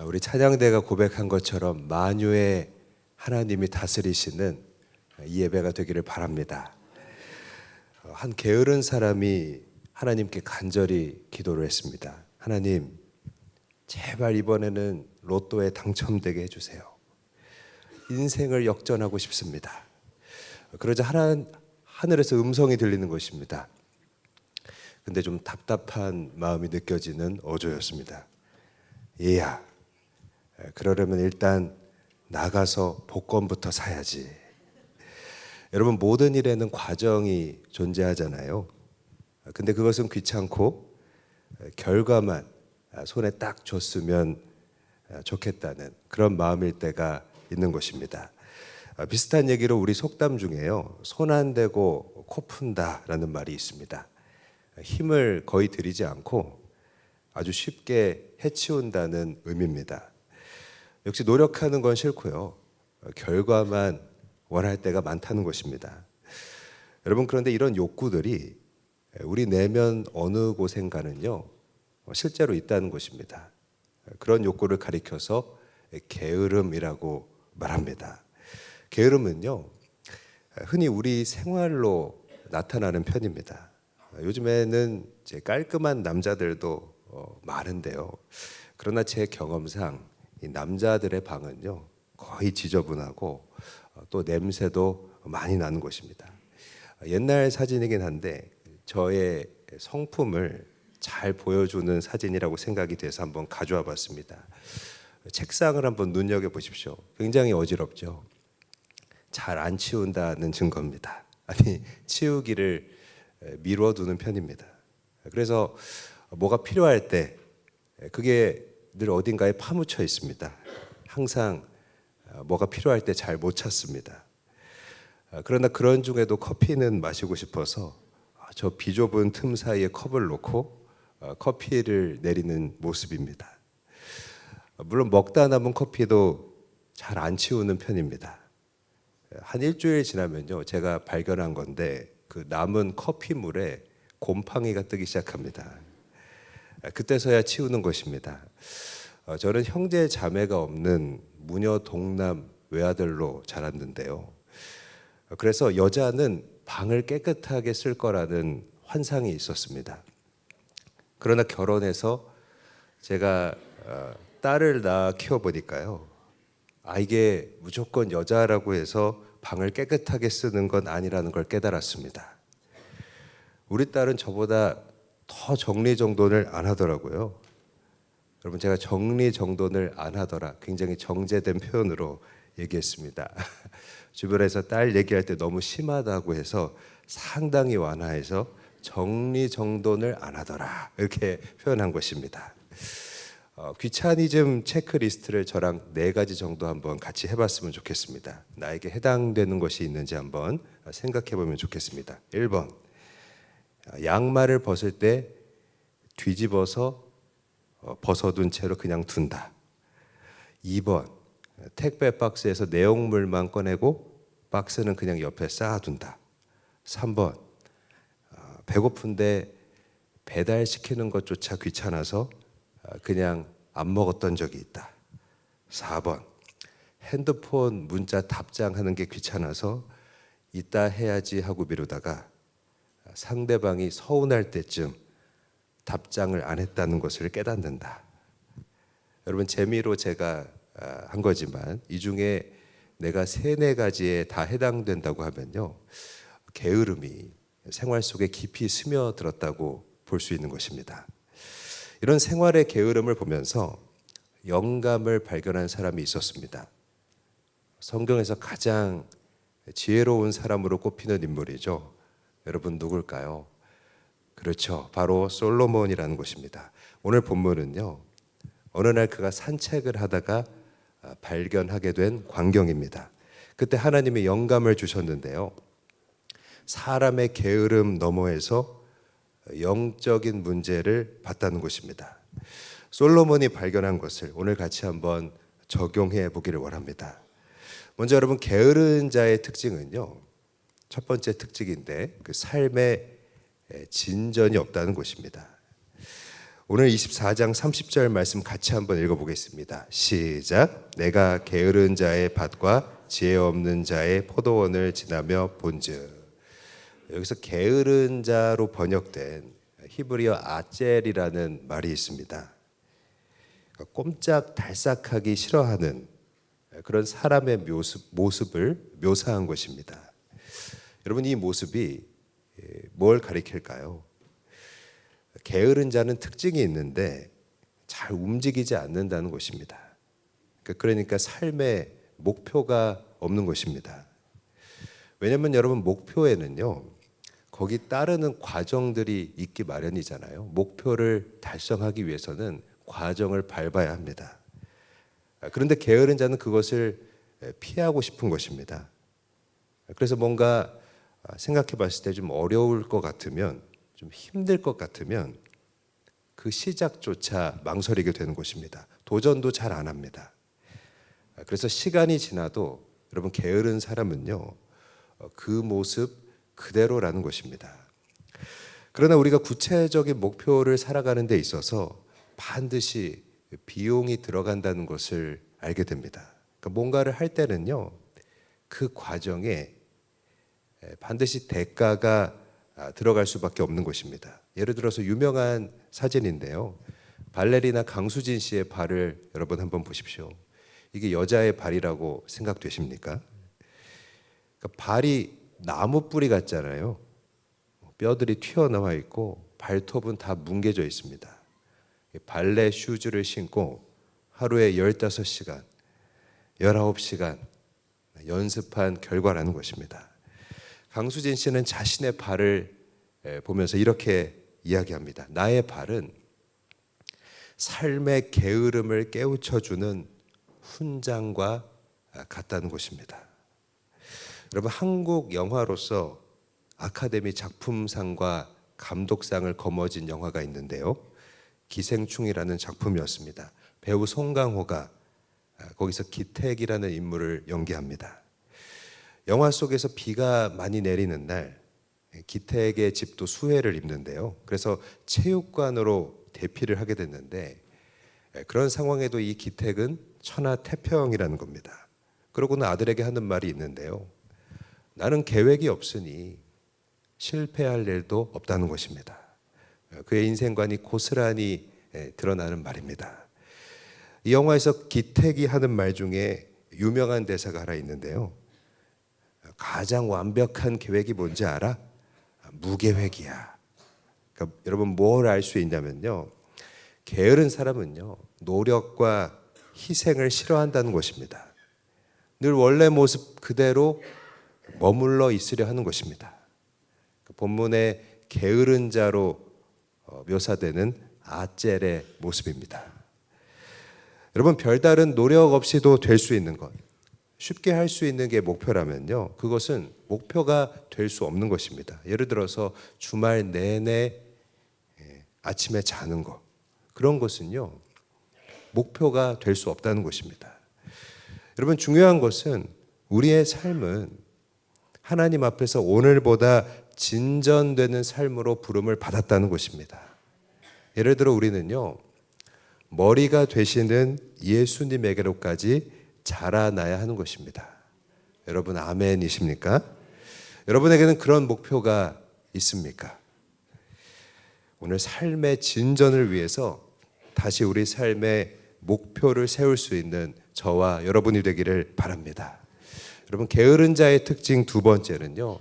우리 찬양대가 고백한 것처럼 만유의 하나님이 다스리시는 이 예배가 되기를 바랍니다. 한 게으른 사람이 하나님께 간절히 기도를 했습니다. 하나님, 제발 이번에는 로또에 당첨되게 해주세요. 인생을 역전하고 싶습니다. 그러자 하늘에서 음성이 들리는 것입니다. 근데 좀 답답한 마음이 느껴지는 어조였습니다. 얘야, 그러려면 일단 나가서 복권부터 사야지. 여러분, 모든 일에는 과정이 존재하잖아요. 근데 그것은 귀찮고 결과만 손에 딱 줬으면 좋겠다는 그런 마음일 때가 있는 것입니다. 비슷한 얘기로 우리 속담 중에요, 손 안 대고 코 푼다라는 말이 있습니다. 힘을 거의 들이지 않고 아주 쉽게 해치운다는 의미입니다. 역시 노력하는 건 싫고요, 결과만 원할 때가 많다는 것입니다. 여러분, 그런데 이런 욕구들이 우리 내면 어느 곳엔가는요 실제로 있다는 것입니다. 그런 욕구를 가리켜서 게으름이라고 말합니다. 게으름은요 흔히 우리 생활로 나타나는 편입니다. 요즘에는 이제 깔끔한 남자들도 많은데요, 그러나 제 경험상 이 남자들의 방은요 거의 지저분하고 또 냄새도 많이 나는 것입니다. 옛날 사진이긴 한데 저의 성품을 잘 보여주는 사진이라고 생각이 돼서 한번 가져와 봤습니다. 책상을 한번 눈여겨보십시오. 굉장히 어지럽죠. 잘 안 치운다는 증거입니다. 아니, 치우기를 미뤄두는 편입니다. 그래서 뭐가 필요할 때 그게 늘 어딘가에 파묻혀 있습니다. 항상 뭐가 필요할 때 잘 못 찾습니다. 그러나 그런 중에도 커피는 마시고 싶어서 저 비좁은 틈 사이에 컵을 놓고 커피를 내리는 모습입니다. 물론 먹다 남은 커피도 잘 안 치우는 편입니다. 한 일주일 지나면요 제가 발견한 건데 그 남은 커피물에 곰팡이가 뜨기 시작합니다. 그때서야 치우는 것입니다. 저는 형제 자매가 없는 무녀 동남 외아들로 자랐는데요, 그래서 여자는 방을 깨끗하게 쓸 거라는 환상이 있었습니다. 그러나 결혼해서 제가 딸을 낳아 키워보니까요, 이게 무조건 여자라고 해서 방을 깨끗하게 쓰는 건 아니라는 걸 깨달았습니다. 우리 딸은 저보다 더 정리정돈을 안 하더라고요. 여러분, 제가 정리정돈을 안 하더라 굉장히 정제된 표현으로 얘기했습니다. 주변에서 딸 얘기할 때 너무 심하다고 해서 상당히 완화해서 정리정돈을 안 하더라 이렇게 표현한 것입니다. 귀차니즘 체크리스트를 저랑 4가지 정도 한번 같이 해봤으면 좋겠습니다. 나에게 해당되는 것이 있는지 한번 생각해 보면 좋겠습니다. 1번, 양말을 벗을 때 뒤집어서 벗어둔 채로 그냥 둔다. 2번, 택배 박스에서 내용물만 꺼내고 박스는 그냥 옆에 쌓아둔다. 3번, 배고픈데 배달시키는 것조차 귀찮아서 그냥 안 먹었던 적이 있다. 4번, 핸드폰 문자 답장하는 게 귀찮아서 이따 해야지 하고 미루다가 상대방이 서운할 때쯤 답장을 안 했다는 것을 깨닫는다. 여러분, 재미로 제가 한 거지만 이 중에 내가 3-4가지에 다 해당된다고 하면요, 게으름이 생활 속에 깊이 스며들었다고 볼 수 있는 것입니다. 이런 생활의 게으름을 보면서 영감을 발견한 사람이 있었습니다. 성경에서 가장 지혜로운 사람으로 꼽히는 인물이죠. 여러분, 누굴까요? 그렇죠, 바로 솔로몬이라는 것입니다. 오늘 본문은요, 어느 날 그가 산책을 하다가 발견하게 된 광경입니다. 그때 하나님이 영감을 주셨는데요, 사람의 게으름 너머에서 영적인 문제를 봤다는 것입니다. 솔로몬이 발견한 것을 오늘 같이 한번 적용해 보기를 원합니다. 먼저 여러분, 게으른 자의 특징은요, 첫 번째 특징인데 그 삶에 진전이 없다는 것입니다. 오늘 24장 30절 말씀 같이 한번 읽어보겠습니다. 시작. 내가 게으른 자의 밭과 지혜 없는 자의 포도원을 지나며 본즉. 여기서 게으른 자로 번역된 히브리어 아젤이라는 말이 있습니다. 꼼짝 달싹하기 싫어하는 그런 사람의 모습을 묘사한 것입니다. 여러분, 이 모습이 뭘 가리킬까요? 게으른 자는 특징이 있는데 잘 움직이지 않는다는 것입니다. 그러니까 삶에 목표가 없는 것입니다. 왜냐하면 여러분, 목표에는요, 거기 따르는 과정들이 있기 마련이잖아요. 목표를 달성하기 위해서는 과정을 밟아야 합니다. 그런데 게으른 자는 그것을 피하고 싶은 것입니다. 그래서 뭔가 생각해 봤을 때 좀 어려울 것 같으면, 좀 힘들 것 같으면 그 시작조차 망설이게 되는 것입니다. 도전도 잘 안 합니다. 그래서 시간이 지나도 여러분, 게으른 사람은요, 그 모습 그대로라는 것입니다. 그러나 우리가 구체적인 목표를 살아가는 데 있어서 반드시 비용이 들어간다는 것을 알게 됩니다. 그러니까 뭔가를 할 때는요, 그 과정에 반드시 대가가 들어갈 수밖에 없는 것입니다. 예를 들어서 유명한 사진인데요, 발레리나 강수진 씨의 발을 여러분 한번 보십시오. 이게 여자의 발이라고 생각되십니까? 그러니까 발이 나무 뿌리 같잖아요. 뼈들이 튀어나와 있고 발톱은 다 뭉개져 있습니다. 발레 슈즈를 신고 하루에 15시간, 19시간 연습한 결과라는 것입니다. 강수진 씨는 자신의 발을 보면서 이렇게 이야기합니다. 나의 발은 삶의 게으름을 깨우쳐주는 훈장과 같다는 것입니다. 여러분, 한국 영화로서 아카데미 작품상과 감독상을 거머쥔 영화가 있는데요, 기생충이라는 작품이었습니다. 배우 송강호가 거기서 기택이라는 인물을 연기합니다. 영화 속에서 비가 많이 내리는 날 기택의 집도 수해를 입는데요, 그래서 체육관으로 대피를 하게 됐는데, 그런 상황에도 이 기택은 천하태평이라는 겁니다. 그러고는 아들에게 하는 말이 있는데요, 나는 계획이 없으니 실패할 일도 없다는 것입니다. 그의 인생관이 고스란히 드러나는 말입니다. 이 영화에서 기택이 하는 말 중에 유명한 대사가 하나 있는데요, 가장 완벽한 계획이 뭔지 알아? 무계획이야. 그러니까 여러분, 뭘 알 수 있냐면요, 게으른 사람은요, 노력과 희생을 싫어한다는 것입니다. 늘 원래 모습 그대로 머물러 있으려 하는 것입니다. 본문의 게으른 자로 묘사되는 아젤의 모습입니다. 여러분, 별다른 노력 없이도 될 수 있는 것, 쉽게 할 수 있는 게 목표라면요, 그것은 목표가 될 수 없는 것입니다. 예를 들어서 주말 내내 아침에 자는 것, 그런 것은요, 목표가 될 수 없다는 것입니다. 여러분, 중요한 것은 우리의 삶은 하나님 앞에서 오늘보다 진전되는 삶으로 부름을 받았다는 것입니다. 예를 들어 우리는요, 머리가 되시는 예수님에게로까지 자라나야 하는 것입니다. 여러분, 아멘이십니까? 여러분에게는 그런 목표가 있습니까? 오늘 삶의 진전을 위해서 다시 우리 삶의 목표를 세울 수 있는 저와 여러분이 되기를 바랍니다. 여러분, 게으른 자의 특징 두 번째는요,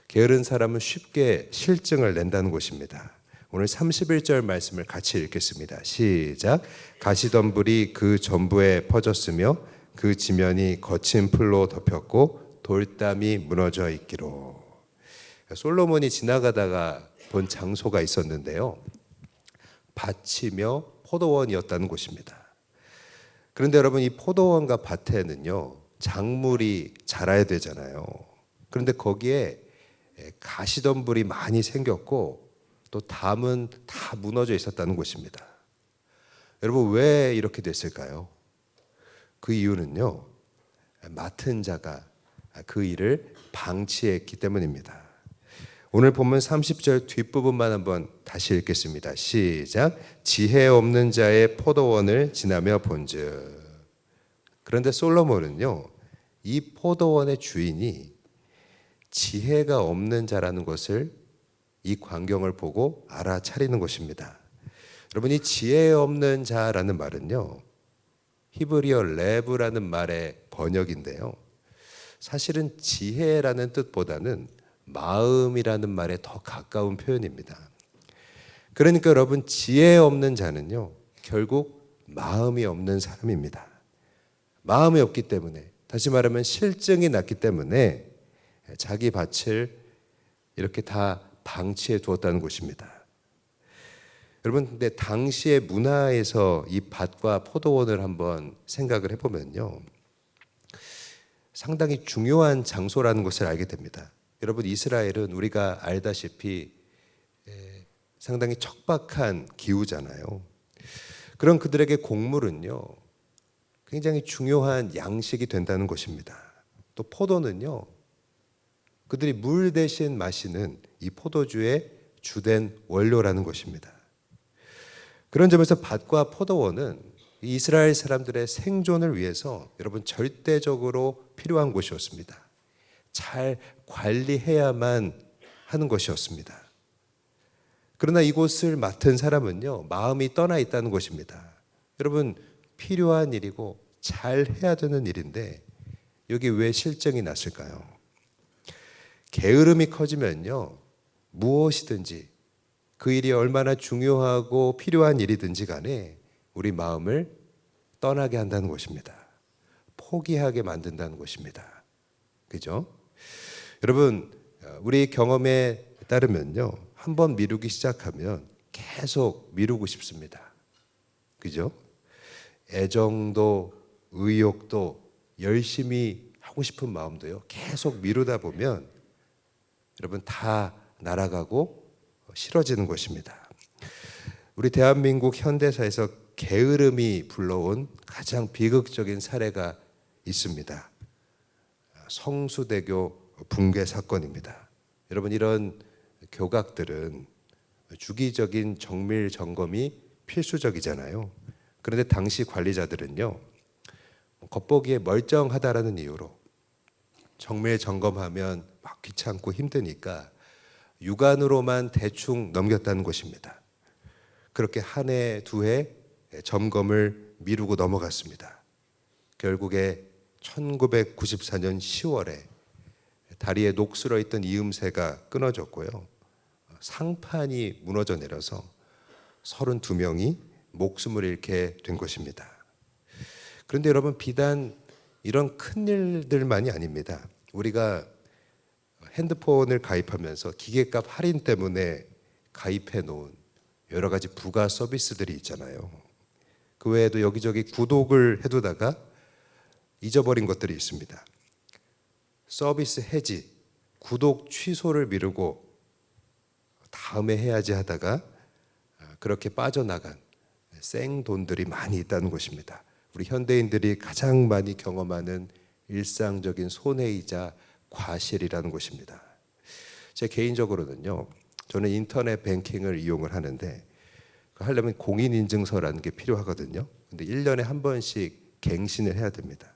게으른 사람은 쉽게 실증을 낸다는 것입니다. 오늘 31절 말씀을 같이 읽겠습니다. 시작. 가시덤불이 그 전부에 퍼졌으며 그 지면이 거친 풀로 덮였고 돌담이 무너져 있기로. 솔로몬이 지나가다가 본 장소가 있었는데요, 밭이며 포도원이었다는 곳입니다. 그런데 여러분, 이 포도원과 밭에는요, 작물이 자라야 되잖아요. 그런데 거기에 가시덤불이 많이 생겼고 또 담은 다 무너져 있었다는 것입니다. 여러분, 왜 이렇게 됐을까요? 그 이유는요, 맡은 자가 그 일을 방치했기 때문입니다. 오늘 본문 30절 뒷부분만 한번 다시 읽겠습니다. 시작. 지혜 없는 자의 포도원을 지나며 본즉. 그런데 솔로몬은요, 이 포도원의 주인이 지혜가 없는 자라는 것을 이 광경을 보고 알아차리는 것입니다. 여러분, 이 지혜 없는 자라는 말은요, 히브리어 레브라는 말의 번역인데요, 사실은 지혜라는 뜻보다는 마음이라는 말에 더 가까운 표현입니다. 그러니까 여러분, 지혜 없는 자는요, 결국 마음이 없는 사람입니다. 마음이 없기 때문에, 다시 말하면 실증이 났기 때문에 자기 밭을 이렇게 다 방치해 두었다는 것입니다. 여러분, 근데 당시의 문화에서 이 밭과 포도원을 한번 생각을 해보면요, 상당히 중요한 장소라는 것을 알게 됩니다. 여러분, 이스라엘은 우리가 알다시피 상당히 척박한 기후잖아요. 그런 그들에게 곡물은요, 굉장히 중요한 양식이 된다는 것입니다. 또 포도는요, 그들이 물 대신 마시는 이 포도주의 주된 원료라는 것입니다. 그런 점에서 밭과 포도원은 이스라엘 사람들의 생존을 위해서 여러분 절대적으로 필요한 곳이었습니다. 잘 관리해야만 하는 것이었습니다. 그러나 이곳을 맡은 사람은요, 마음이 떠나 있다는 것입니다. 여러분, 필요한 일이고 잘 해야 되는 일인데 여기 왜 실증이 났을까요? 게으름이 커지면요, 무엇이든지 그 일이 얼마나 중요하고 필요한 일이든지 간에 우리 마음을 떠나게 한다는 것입니다. 포기하게 만든다는 것입니다. 그죠? 여러분, 우리 경험에 따르면요, 한번 미루기 시작하면 계속 미루고 싶습니다. 그죠? 애정도 의욕도 열심히 하고 싶은 마음도요, 계속 미루다 보면 여러분 다 날아가고 싫어지는 것입니다. 우리 대한민국 현대사에서 게으름이 불러온 가장 비극적인 사례가 있습니다. 성수대교 붕괴 사건입니다. 여러분, 이런 교각들은 주기적인 정밀 점검이 필수적이잖아요. 그런데 당시 관리자들은요, 겉보기에 멀쩡하다라는 이유로 정밀 점검하면 막 귀찮고 힘드니까 육안으로만 대충 넘겼다는 것입니다. 그렇게 한 해, 두 해 점검을 미루고 넘어갔습니다. 결국에 1994년 10월에 다리에 녹슬어 있던 이음새가 끊어졌고요, 상판이 무너져 내려서 32명이 목숨을 잃게 된 것입니다. 그런데 여러분, 비단 이런 큰 일들만이 아닙니다. 우리가 핸드폰을 가입하면서 기계값 할인 때문에 가입해 놓은 여러 가지 부가 서비스들이 있잖아요. 그 외에도 여기저기 구독을 해두다가 잊어버린 것들이 있습니다. 서비스 해지, 구독 취소를 미루고 다음에 해야지 하다가 그렇게 빠져나간 생돈들이 많이 있다는 것입니다. 우리 현대인들이 가장 많이 경험하는 일상적인 손해이자 과실이라는 것입니다. 제 개인적으로는요, 저는 인터넷 뱅킹을 이용을 하는데 하려면 공인인증서라는 게 필요하거든요. 근데 1년에 한 번씩 갱신을 해야 됩니다.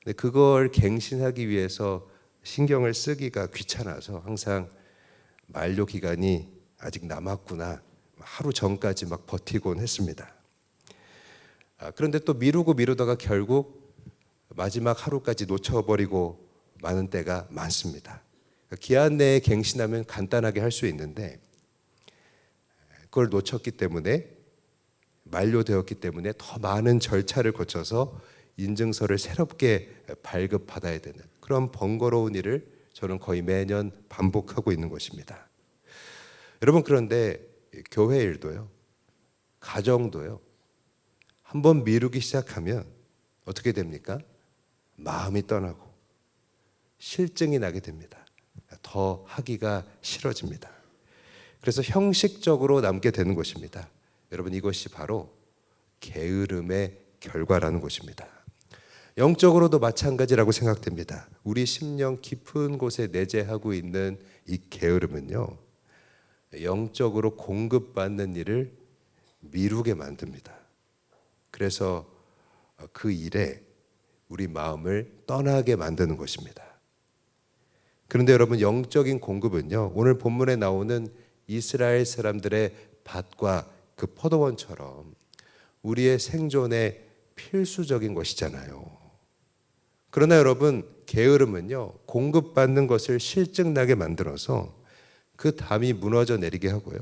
근데 그걸 갱신하기 위해서 신경을 쓰기가 귀찮아서 항상 만료 기간이 아직 남았구나, 하루 전까지 막 버티곤 했습니다. 그런데 또 미루다가 결국 마지막 하루까지 놓쳐버리고 마는 때가 많습니다. 기한 내에 갱신하면 간단하게 할 수 있는데 그걸 놓쳤기 때문에, 만료되었기 때문에 더 많은 절차를 거쳐서 인증서를 새롭게 발급받아야 되는 그런 번거로운 일을 저는 거의 매년 반복하고 있는 것입니다. 여러분, 그런데 교회 일도요, 가정도요, 한번 미루기 시작하면 어떻게 됩니까? 마음이 떠나고 실증이 나게 됩니다. 더 하기가 싫어집니다. 그래서 형식적으로 남게 되는 것입니다. 여러분, 이것이 바로 게으름의 결과라는 것입니다. 영적으로도 마찬가지라고 생각됩니다. 우리 심령 깊은 곳에 내재하고 있는 이 게으름은요, 영적으로 공급받는 일을 미루게 만듭니다. 그래서 그 일에 우리 마음을 떠나게 만드는 것입니다. 그런데 여러분, 영적인 공급은요, 오늘 본문에 나오는 이스라엘 사람들의 밭과 그 포도원처럼 우리의 생존에 필수적인 것이잖아요. 그러나 여러분, 게으름은요, 공급받는 것을 실증나게 만들어서 그 담이 무너져 내리게 하고요,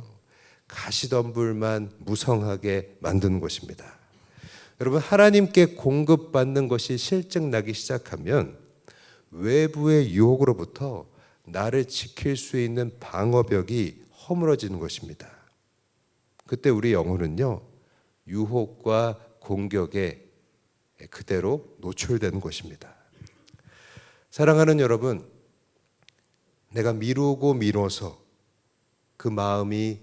가시덤불만 무성하게 만드는 것입니다. 여러분, 하나님께 공급받는 것이 실증나기 시작하면 외부의 유혹으로부터 나를 지킬 수 있는 방어벽이 허물어지는 것입니다. 그때 우리 영혼은요, 유혹과 공격에 그대로 노출되는 것입니다. 사랑하는 여러분, 내가 미루고 미뤄서 그 마음이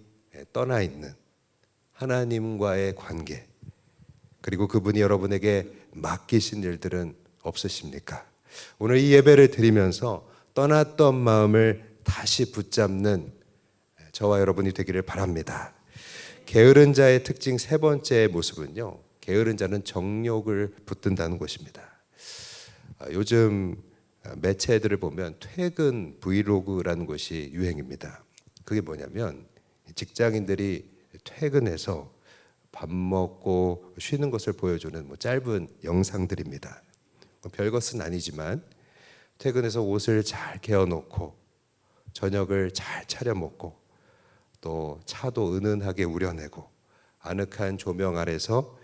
떠나 있는 하나님과의 관계, 그리고 그분이 여러분에게 맡기신 일들은 없으십니까? 오늘 이 예배를 드리면서 떠났던 마음을 다시 붙잡는 저와 여러분이 되기를 바랍니다. 게으른 자의 특징 세 번째 모습은요, 게으른 자는 정욕을 붙든다는 것입니다. 요즘 매체들을 보면 퇴근 브이로그라는 것이 유행입니다. 그게 뭐냐면 직장인들이 퇴근해서 밥 먹고 쉬는 것을 보여주는 짧은 영상들입니다. 별것은 아니지만 퇴근해서 옷을 잘 개어놓고 저녁을 잘 차려 먹고 또 차도 은은하게 우려내고 아늑한 조명 아래서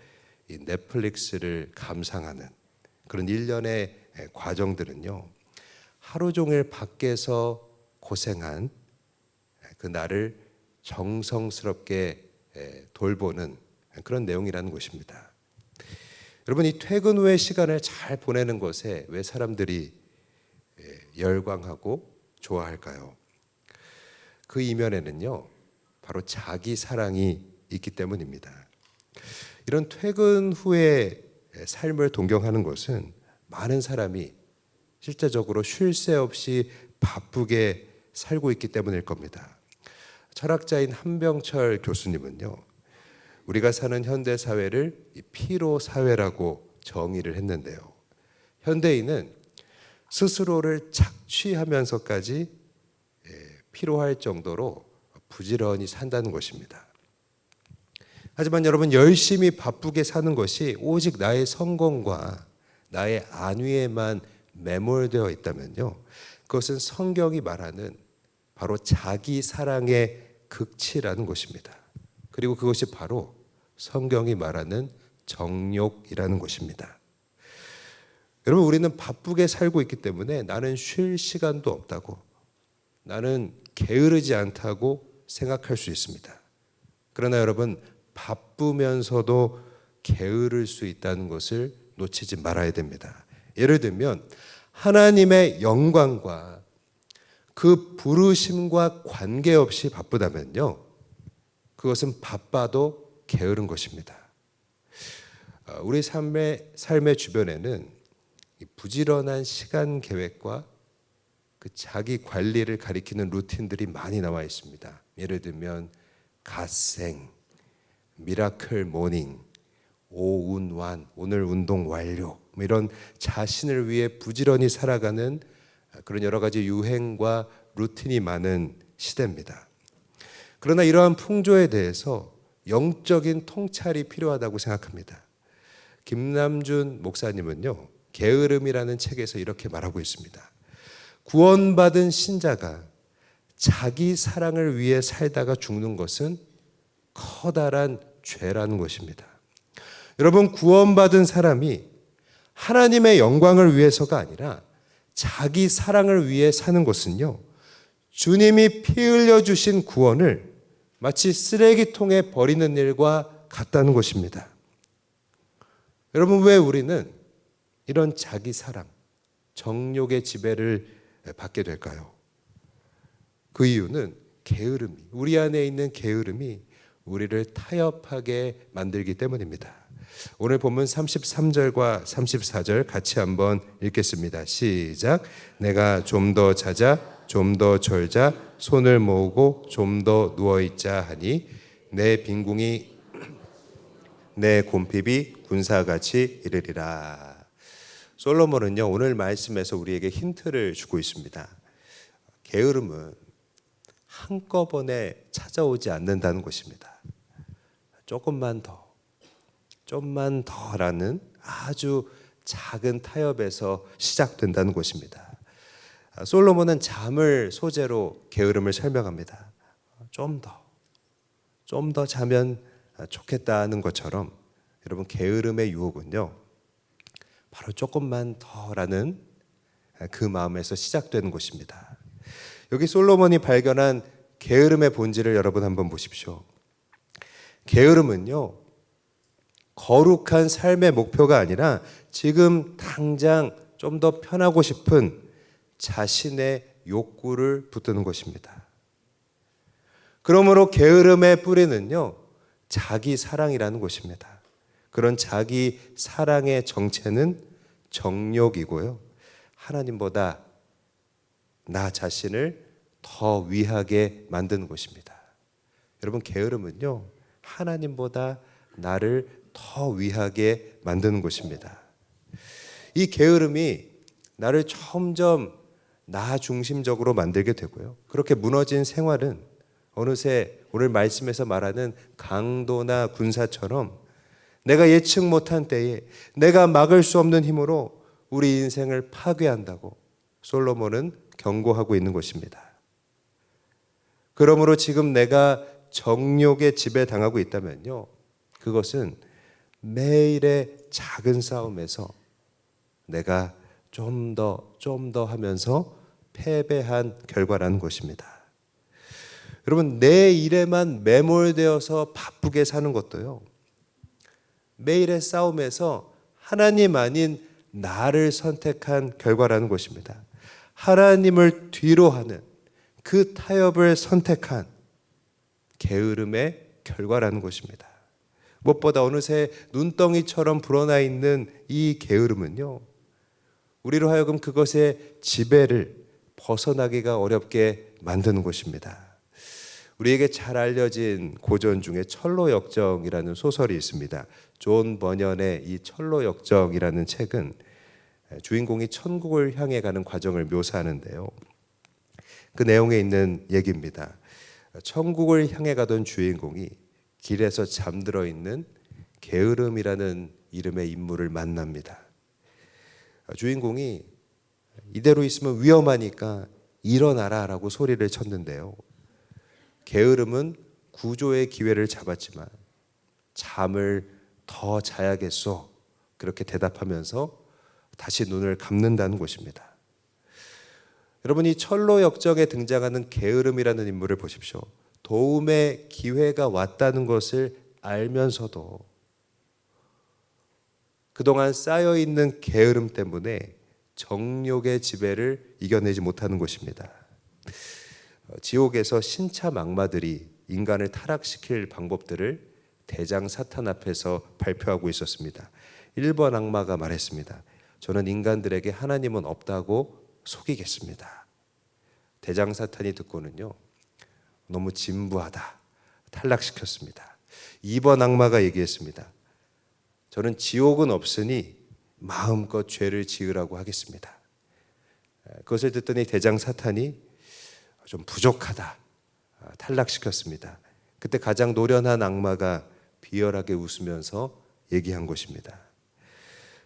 이 넷플릭스를 감상하는 그런 일련의 과정들은요, 하루 종일 밖에서 고생한 그 나를 정성스럽게 돌보는 그런 내용이라는 것입니다. 여러분, 이 퇴근 후의 시간을 잘 보내는 것에 왜 사람들이 열광하고 좋아할까요? 그 이면에는요, 바로 자기 사랑이 있기 때문입니다. 이런 퇴근 후의 삶을 동경하는 것은 많은 사람이 실제적으로 쉴 새 없이 바쁘게 살고 있기 때문일 겁니다. 철학자인 한병철 교수님은요, 우리가 사는 현대 사회를 피로 사회라고 정의를 했는데요, 현대인은 스스로를 착취하면서까지 피로할 정도로 부지런히 산다는 것입니다. 하지만 여러분, 열심히 바쁘게 사는 것이 오직 나의 성공과 나의 안위에만 매몰되어 있다면요, 그것은 성경이 말하는 바로 자기 사랑의 극치라는 것입니다. 그리고 그것이 바로 성경이 말하는 정욕이라는 것입니다. 여러분, 우리는 바쁘게 살고 있기 때문에 나는 쉴 시간도 없다고, 나는 게으르지 않다고 생각할 수 있습니다. 그러나 여러분, 바쁘면서도 게으를 수 있다는 것을 놓치지 말아야 됩니다. 예를 들면 하나님의 영광과 그 부르심과 관계없이 바쁘다면요, 그것은 바빠도 게으른 것입니다. 우리 삶의 주변에는 부지런한 시간 계획과 그 자기 관리를 가리키는 루틴들이 많이 나와 있습니다. 예를 들면 갓생, 미라클 모닝, 오운완, 오늘 운동 완료, 이런 자신을 위해 부지런히 살아가는 그런 여러 가지 유행과 루틴이 많은 시대입니다. 그러나 이러한 풍조에 대해서 영적인 통찰이 필요하다고 생각합니다. 김남준 목사님은요, 게으름이라는 책에서 이렇게 말하고 있습니다. 구원받은 신자가 자기 사랑을 위해 살다가 죽는 것은 커다란 죄라는 것입니다. 여러분, 구원받은 사람이 하나님의 영광을 위해서가 아니라 자기 사랑을 위해 사는 것은요, 주님이 피 흘려 주신 구원을 마치 쓰레기통에 버리는 일과 같다는 것입니다. 여러분, 왜 우리는 이런 자기 사랑, 정욕의 지배를 받게 될까요? 그 이유는 우리 안에 있는 게으름이 우리를 타협하게 만들기 때문입니다. 오늘 본문 33절과 34절 같이 한번 읽겠습니다. 시작. 내가 좀 더 자자, 좀 더 졸자, 손을 모으고 좀 더 누워있자 하니 내 빈궁이 내 곰핍이 군사같이 이르리라. 솔로몬은요, 오늘 말씀에서 우리에게 힌트를 주고 있습니다. 게으름은 한꺼번에 찾아오지 않는다는 것입니다. 조금만 더, 좀만 더라는 아주 작은 타협에서 시작된다는 것입니다. 솔로몬은 잠을 소재로 게으름을 설명합니다. 좀 더 자면 좋겠다는 것처럼 여러분, 게으름의 유혹은요, 바로 조금만 더라는 그 마음에서 시작되는 것입니다. 여기 솔로몬이 발견한 게으름의 본질을 여러분 한번 보십시오. 게으름은요, 거룩한 삶의 목표가 아니라 지금 당장 좀 더 편하고 싶은 자신의 욕구를 붙드는 것입니다. 그러므로 게으름의 뿌리는요, 자기 사랑이라는 것입니다. 그런 자기 사랑의 정체는 정욕이고요, 하나님보다 나 자신을 더 위하게 만드는 것입니다. 여러분, 게으름은요, 하나님보다 나를 더 위하게 만드는 것입니다. 이 게으름이 나를 점점 나 중심적으로 만들게 되고요, 그렇게 무너진 생활은 어느새 오늘 말씀에서 말하는 강도나 군사처럼 내가 예측 못한 때에 내가 막을 수 없는 힘으로 우리 인생을 파괴한다고 솔로몬은 경고하고 있는 것입니다. 그러므로 지금 내가 정욕의 지배당하고 있다면요, 그것은 매일의 작은 싸움에서 내가 좀 더 하면서 패배한 결과라는 것입니다. 여러분, 내 일에만 매몰되어서 바쁘게 사는 것도요, 매일의 싸움에서 하나님 아닌 나를 선택한 결과라는 것입니다. 하나님을 뒤로 하는 그 타협을 선택한 게으름의 결과라는 것입니다. 무엇보다 어느새 눈덩이처럼 불어나 있는 이 게으름은요, 우리로 하여금 그것의 지배를 벗어나기가 어렵게 만드는 것입니다. 우리에게 잘 알려진 고전 중에 철로역정이라는 소설이 있습니다. 존 버년의 이 철로역정이라는 책은 주인공이 천국을 향해 가는 과정을 묘사하는데요, 그 내용에 있는 얘기입니다. 천국을 향해 가던 주인공이 길에서 잠들어 있는 게으름이라는 이름의 인물을 만납니다. 주인공이 이대로 있으면 위험하니까 일어나라 라고 소리를 쳤는데요, 게으름은 구조의 기회를 잡았지만 잠을 더 자야겠소, 그렇게 대답하면서 다시 눈을 감는다는 것입니다. 여러분, 이 철로역정에 등장하는 게으름이라는 인물을 보십시오. 도움의 기회가 왔다는 것을 알면서도 그동안 쌓여있는 게으름 때문에 정욕의 지배를 이겨내지 못하는 것입니다. 지옥에서 신참 악마들이 인간을 타락시킬 방법들을 대장 사탄 앞에서 발표하고 있었습니다. 1번 악마가 말했습니다. 저는 인간들에게 하나님은 없다고 속이겠습니다. 대장 사탄이 듣고는요, 너무 진부하다, 탈락시켰습니다. 2번 악마가 얘기했습니다. 저는 지옥은 없으니 마음껏 죄를 지으라고 하겠습니다. 그것을 듣더니 대장 사탄이 좀 부족하다, 탈락시켰습니다. 그때 가장 노련한 악마가 비열하게 웃으면서 얘기한 것입니다.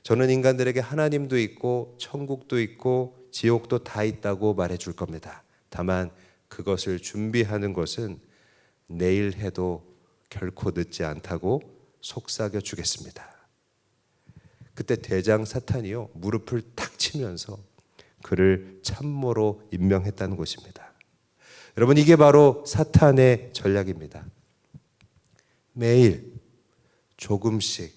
저는 인간들에게 하나님도 있고 천국도 있고 지옥도 다 있다고 말해줄 겁니다. 다만 그것을 준비하는 것은 내일 해도 결코 늦지 않다고 속삭여 주겠습니다. 그때 대장 사탄이요, 무릎을 탁 치면서 그를 참모로 임명했다는 것입니다. 여러분, 이게 바로 사탄의 전략입니다. 매일 조금씩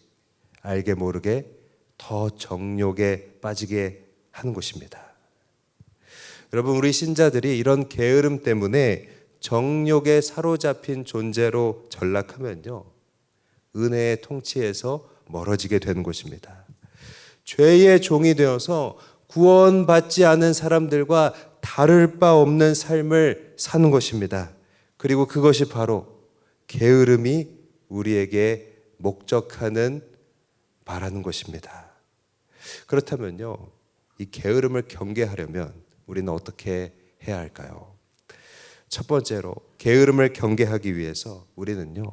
알게 모르게 더 정욕에 빠지게 하는 것입니다. 여러분, 우리 신자들이 이런 게으름 때문에 정욕에 사로잡힌 존재로 전락하면요, 은혜의 통치에서 멀어지게 되는 것입니다. 죄의 종이 되어서 구원받지 않은 사람들과 다를 바 없는 삶을 사는 것입니다. 그리고 그것이 바로 게으름이 우리에게 목적하는 바라는 것입니다. 그렇다면요, 이 게으름을 경계하려면 우리는 어떻게 해야 할까요? 첫 번째로 게으름을 경계하기 위해서 우리는요,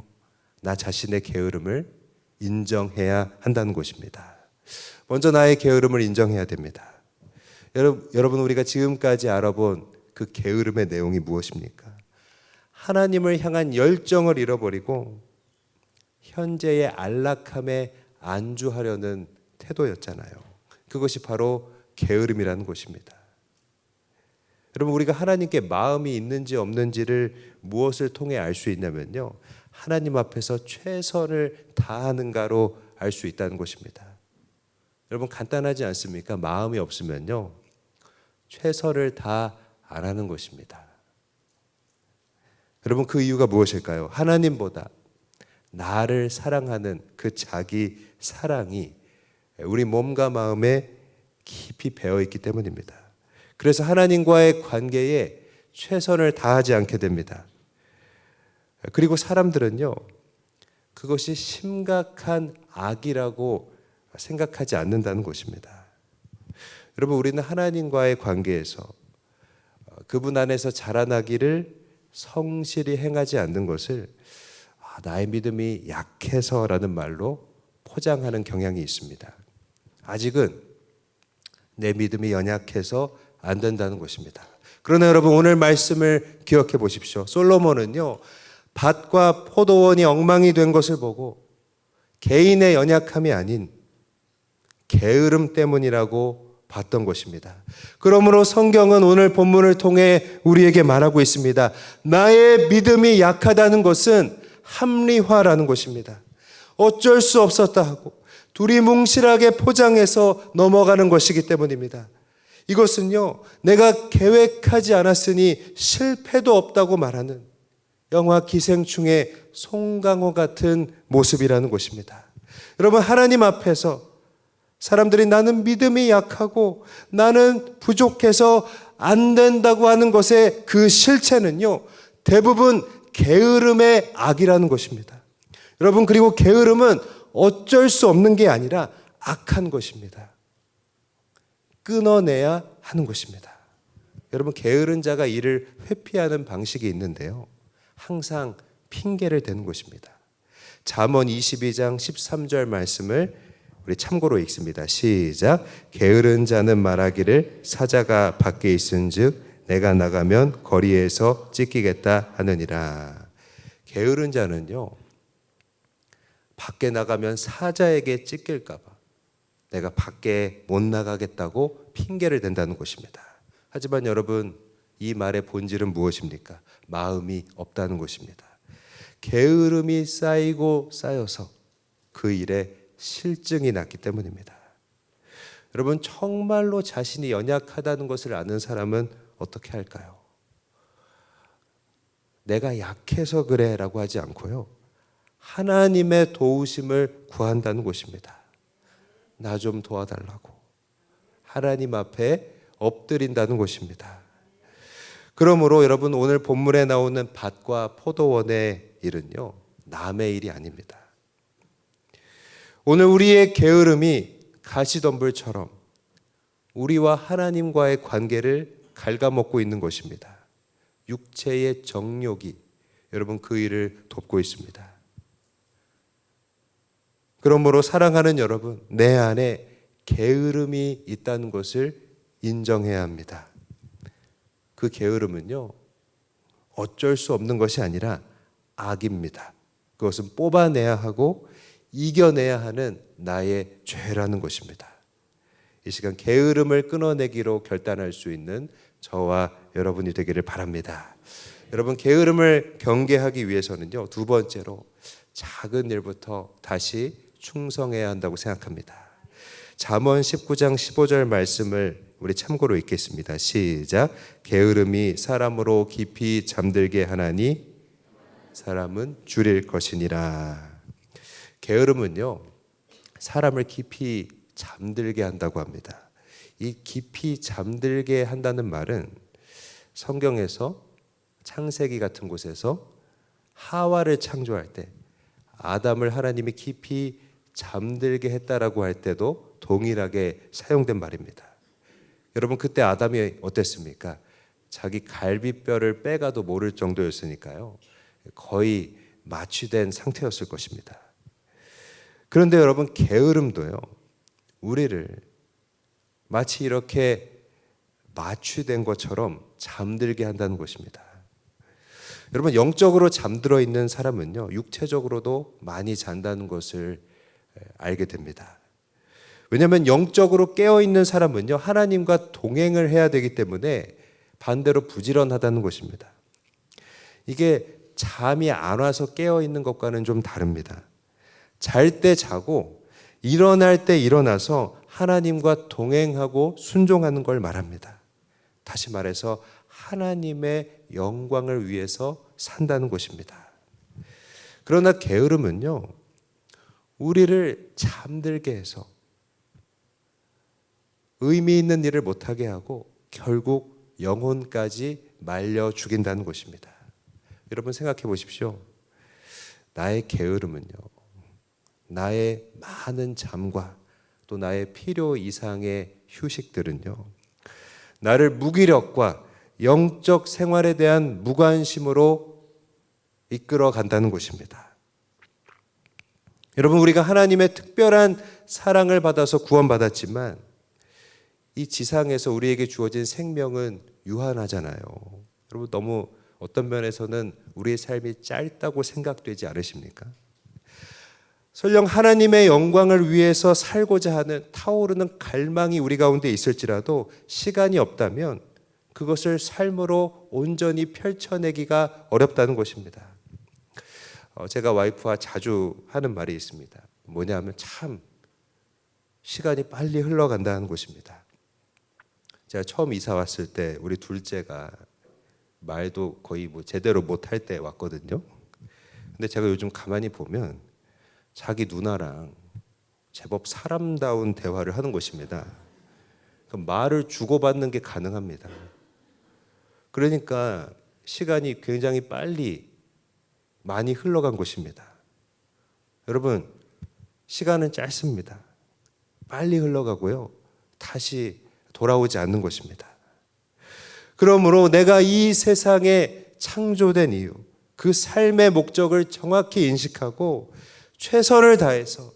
나 자신의 게으름을 인정해야 한다는 것입니다. 먼저 나의 게으름을 인정해야 됩니다. 여러분, 우리가 지금까지 알아본 그 게으름의 내용이 무엇입니까? 하나님을 향한 열정을 잃어버리고 현재의 안락함에 안주하려는 태도였잖아요. 그것이 바로 게으름이라는 것입니다. 여러분, 우리가 하나님께 마음이 있는지 없는지를 무엇을 통해 알 수 있냐면요, 하나님 앞에서 최선을 다하는가로 알 수 있다는 것입니다. 여러분, 간단하지 않습니까? 마음이 없으면요, 최선을 다 안 하는 것입니다. 여러분, 그 이유가 무엇일까요? 하나님보다 나를 사랑하는 그 자기 사랑이 우리 몸과 마음에 깊이 배어 있기 때문입니다. 그래서 하나님과의 관계에 최선을 다하지 않게 됩니다. 그리고 사람들은요, 그것이 심각한 악이라고 생각하지 않는다는 것입니다. 여러분, 우리는 하나님과의 관계에서 그분 안에서 자라나기를 성실히 행하지 않는 것을 나의 믿음이 약해서라는 말로 포장하는 경향이 있습니다. 아직은 내 믿음이 연약해서 안 된다는 것입니다. 그러나 여러분, 오늘 말씀을 기억해 보십시오. 솔로몬은요, 밭과 포도원이 엉망이 된 것을 보고 개인의 연약함이 아닌 게으름 때문이라고 봤던 것입니다. 그러므로 성경은 오늘 본문을 통해 우리에게 말하고 있습니다. 나의 믿음이 약하다는 것은 합리화라는 것입니다. 어쩔 수 없었다 하고 두리뭉실하게 포장해서 넘어가는 것이기 때문입니다. 이것은요, 내가 계획하지 않았으니 실패도 없다고 말하는 영화 기생충의 송강호 같은 모습이라는 것입니다. 여러분, 하나님 앞에서 사람들이 나는 믿음이 약하고 나는 부족해서 안 된다고 하는 것의 그 실체는요, 대부분 게으름의 악이라는 것입니다. 여러분, 그리고 게으름은 어쩔 수 없는 게 아니라 악한 것입니다. 끊어내야 하는 것입니다. 여러분, 게으른 자가 이를 회피하는 방식이 있는데요, 항상 핑계를 대는 것입니다. 잠언 22장 13절 말씀을 우리 참고로 읽습니다. 시작. 게으른 자는 말하기를 사자가 밖에 있은즉 내가 나가면 거리에서 찢기겠다 하느니라. 게으른 자는요, 밖에 나가면 사자에게 찢길까 봐 내가 밖에 못 나가겠다고 핑계를 댄다는 것입니다. 하지만 여러분, 이 말의 본질은 무엇입니까? 마음이 없다는 것입니다. 게으름이 쌓이고 쌓여서 그 일에 실증이 났기 때문입니다. 여러분, 정말로 자신이 연약하다는 것을 아는 사람은 어떻게 할까요? 내가 약해서 그래 라고 하지 않고요, 하나님의 도우심을 구한다는 것입니다. 나 좀 도와달라고 하나님 앞에 엎드린다는 것입니다. 그러므로 여러분, 오늘 본문에 나오는 밭과 포도원의 일은요, 남의 일이 아닙니다. 오늘 우리의 게으름이 가시덤불처럼 우리와 하나님과의 관계를 갉아먹고 있는 것입니다. 육체의 정욕이 여러분 그 일을 돕고 있습니다. 그러므로 사랑하는 여러분, 내 안에 게으름이 있다는 것을 인정해야 합니다. 그 게으름은요, 어쩔 수 없는 것이 아니라 악입니다. 그것은 뽑아내야 하고 이겨내야 하는 나의 죄라는 것입니다. 이 시간 게으름을 끊어내기로 결단할 수 있는 저와 여러분이 되기를 바랍니다. 여러분, 게으름을 경계하기 위해서는요, 두 번째로 작은 일부터 다시 충성해야 한다고 생각합니다. 잠언 19장 15절 말씀을 우리 참고로 읽겠습니다. 시작. 게으름이 사람으로 깊이 잠들게 하나니 사람은 줄일 것이니라. 게으름은요, 사람을 깊이 잠들게 한다고 합니다. 이 깊이 잠들게 한다는 말은 성경에서 창세기 같은 곳에서 하와를 창조할 때 아담을 하나님이 깊이 잠들게 했다라고 할 때도 동일하게 사용된 말입니다. 여러분, 그때 아담이 어땠습니까? 자기 갈비뼈를 빼가도 모를 정도였으니까요. 거의 마취된 상태였을 것입니다. 그런데 여러분, 게으름도요, 우리를 마치 이렇게 마취된 것처럼 잠들게 한다는 것입니다. 여러분, 영적으로 잠들어 있는 사람은요, 육체적으로도 많이 잔다는 것을 알게 됩니다. 왜냐하면 영적으로 깨어 있는 사람은요, 하나님과 동행을 해야 되기 때문에 반대로 부지런하다는 것입니다. 이게 잠이 안 와서 깨어 있는 것과는 좀 다릅니다. 잘 때 자고 일어날 때 일어나서 하나님과 동행하고 순종하는 걸 말합니다. 다시 말해서 하나님의 영광을 위해서 산다는 것입니다. 그러나 게으름은요, 우리를 잠들게 해서 의미 있는 일을 못하게 하고 결국 영혼까지 말려 죽인다는 것입니다. 여러분, 생각해 보십시오. 나의 게으름은요, 나의 많은 잠과 또 나의 필요 이상의 휴식들은요, 나를 무기력과 영적 생활에 대한 무관심으로 이끌어 간다는 것입니다. 여러분, 우리가 하나님의 특별한 사랑을 받아서 구원받았지만 이 지상에서 우리에게 주어진 생명은 유한하잖아요. 여러분, 너무 어떤 면에서는 우리의 삶이 짧다고 생각되지 않으십니까? 설령 하나님의 영광을 위해서 살고자 하는 타오르는 갈망이 우리 가운데 있을지라도 시간이 없다면 그것을 삶으로 온전히 펼쳐내기가 어렵다는 것입니다. 제가 와이프와 자주 하는 말이 있습니다. 뭐냐면 참 시간이 빨리 흘러간다는 것입니다. 제가 처음 이사 왔을 때 우리 둘째가 말도 거의 제대로 못할 때 왔거든요. 근데 제가 요즘 가만히 보면 자기 누나랑 제법 사람다운 대화를 하는 것입니다. 말을 주고받는 게 가능합니다. 그러니까 시간이 굉장히 빨리 많이 흘러간 것입니다. 여러분, 시간은 짧습니다. 빨리 흘러가고요, 다시 돌아오지 않는 것입니다. 그러므로 내가 이 세상에 창조된 이유, 그 삶의 목적을 정확히 인식하고 최선을 다해서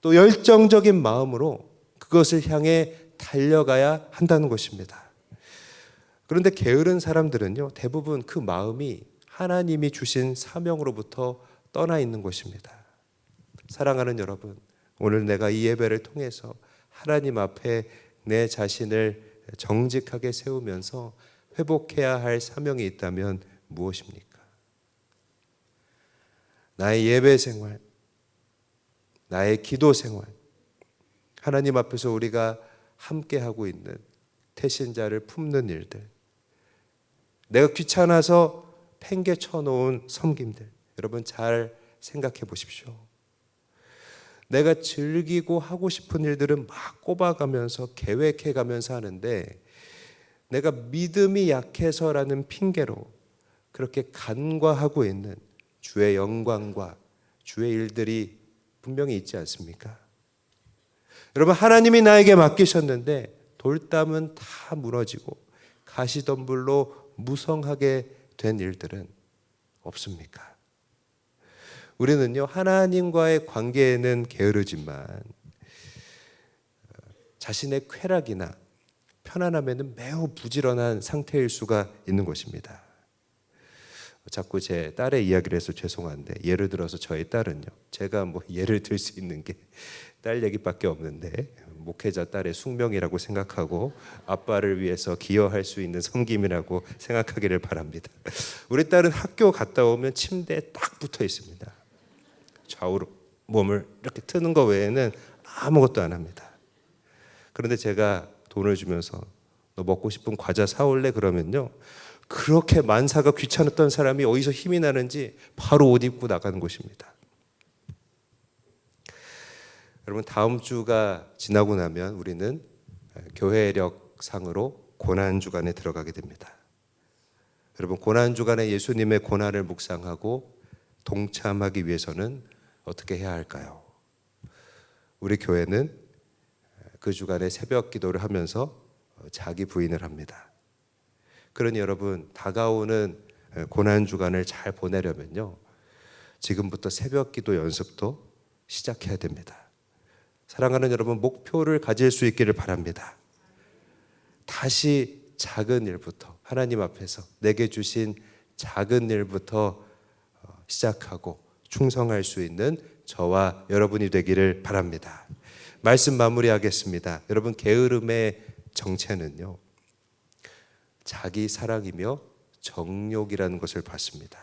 또 열정적인 마음으로 그것을 향해 달려가야 한다는 것입니다. 그런데 게으른 사람들은요, 대부분 그 마음이 하나님이 주신 사명으로부터 떠나 있는 것입니다. 사랑하는 여러분, 오늘 내가 이 예배를 통해서 하나님 앞에 내 자신을 정직하게 세우면서 회복해야 할 사명이 있다면 무엇입니까? 나의 예배 생활, 나의 기도 생활, 하나님 앞에서 우리가 함께 하고 있는 태신자를 품는 일들, 내가 귀찮아서 팽개쳐 놓은 섬김들, 여러분 잘 생각해 보십시오. 내가 즐기고 하고 싶은 일들은 막 꼽아가면서 계획해 가면서 하는데 내가 믿음이 약해서라는 핑계로 그렇게 간과하고 있는 주의 영광과 주의 일들이 분명히 있지 않습니까? 여러분, 하나님이 나에게 맡기셨는데 돌담은 다 무너지고 가시덤불로 무성하게 된 일들은 없습니까? 우리는요, 하나님과의 관계에는 게으르지만 자신의 쾌락이나 편안함에는 매우 부지런한 상태일 수가 있는 것입니다. 자꾸 제 딸의 이야기를 해서 죄송한데, 예를 들어서 저희 딸은요, 제가 예를 들 수 있는 게 딸 얘기밖에 없는데 목회자 딸의 숙명이라고 생각하고 아빠를 위해서 기여할 수 있는 섬김이라고 생각하기를 바랍니다. 우리 딸은 학교 갔다 오면 침대에 딱 붙어 있습니다. 좌우로 몸을 이렇게 트는 거 외에는 아무것도 안 합니다. 그런데 제가 돈을 주면서 너 먹고 싶은 과자 사올래? 그러면요, 그렇게 만사가 귀찮았던 사람이 어디서 힘이 나는지 바로 옷 입고 나가는 것입니다. 여러분, 다음 주가 지나고 나면 우리는 교회력 상으로 고난 주간에 들어가게 됩니다. 여러분, 고난 주간에 예수님의 고난을 묵상하고 동참하기 위해서는 어떻게 해야 할까요? 우리 교회는 그 주간에 새벽 기도를 하면서 자기 부인을 합니다. 그러니 여러분, 다가오는 고난 주간을 잘 보내려면요, 지금부터 새벽 기도 연습도 시작해야 됩니다. 사랑하는 여러분, 목표를 가질 수 있기를 바랍니다. 다시 작은 일부터, 하나님 앞에서 내게 주신 작은 일부터 시작하고 충성할 수 있는 저와 여러분이 되기를 바랍니다. 말씀 마무리하겠습니다. 여러분, 게으름의 정체는요, 자기 사랑이며 정욕이라는 것을 봤습니다.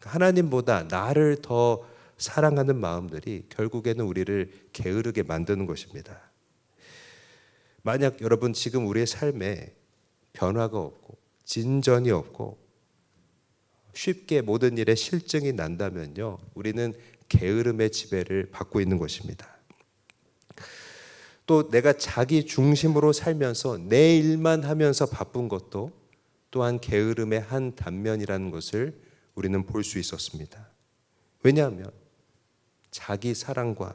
하나님보다 나를 더 사랑하는 마음들이 결국에는 우리를 게으르게 만드는 것입니다. 만약 여러분 지금 우리의 삶에 변화가 없고 진전이 없고 쉽게 모든 일에 실증이 난다면요, 우리는 게으름의 지배를 받고 있는 것입니다. 또 내가 자기 중심으로 살면서 내 일만 하면서 바쁜 것도 또한 게으름의 한 단면이라는 것을 우리는 볼 수 있었습니다. 왜냐하면 자기 사랑과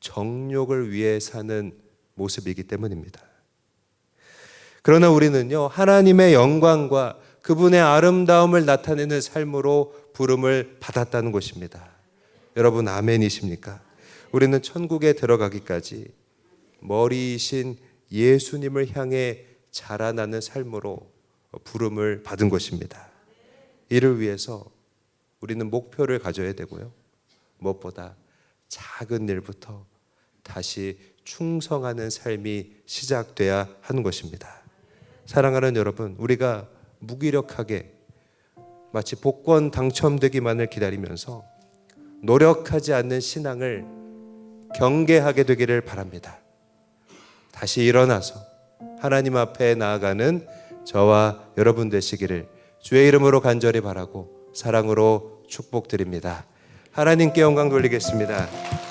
정욕을 위해 사는 모습이기 때문입니다. 그러나 우리는요, 하나님의 영광과 그분의 아름다움을 나타내는 삶으로 부름을 받았다는 것입니다. 여러분, 아멘이십니까? 우리는 천국에 들어가기까지 머리이신 예수님을 향해 자라나는 삶으로 부름을 받은 것입니다. 이를 위해서 우리는 목표를 가져야 되고요, 무엇보다 작은 일부터 다시 충성하는 삶이 시작돼야 하는 것입니다. 사랑하는 여러분, 우리가 무기력하게 마치 복권 당첨되기만을 기다리면서 노력하지 않는 신앙을 경계하게 되기를 바랍니다. 다시 일어나서 하나님 앞에 나아가는 저와 여러분 되시기를 주의 이름으로 간절히 바라고 사랑으로 축복드립니다. 하나님께 영광 돌리겠습니다.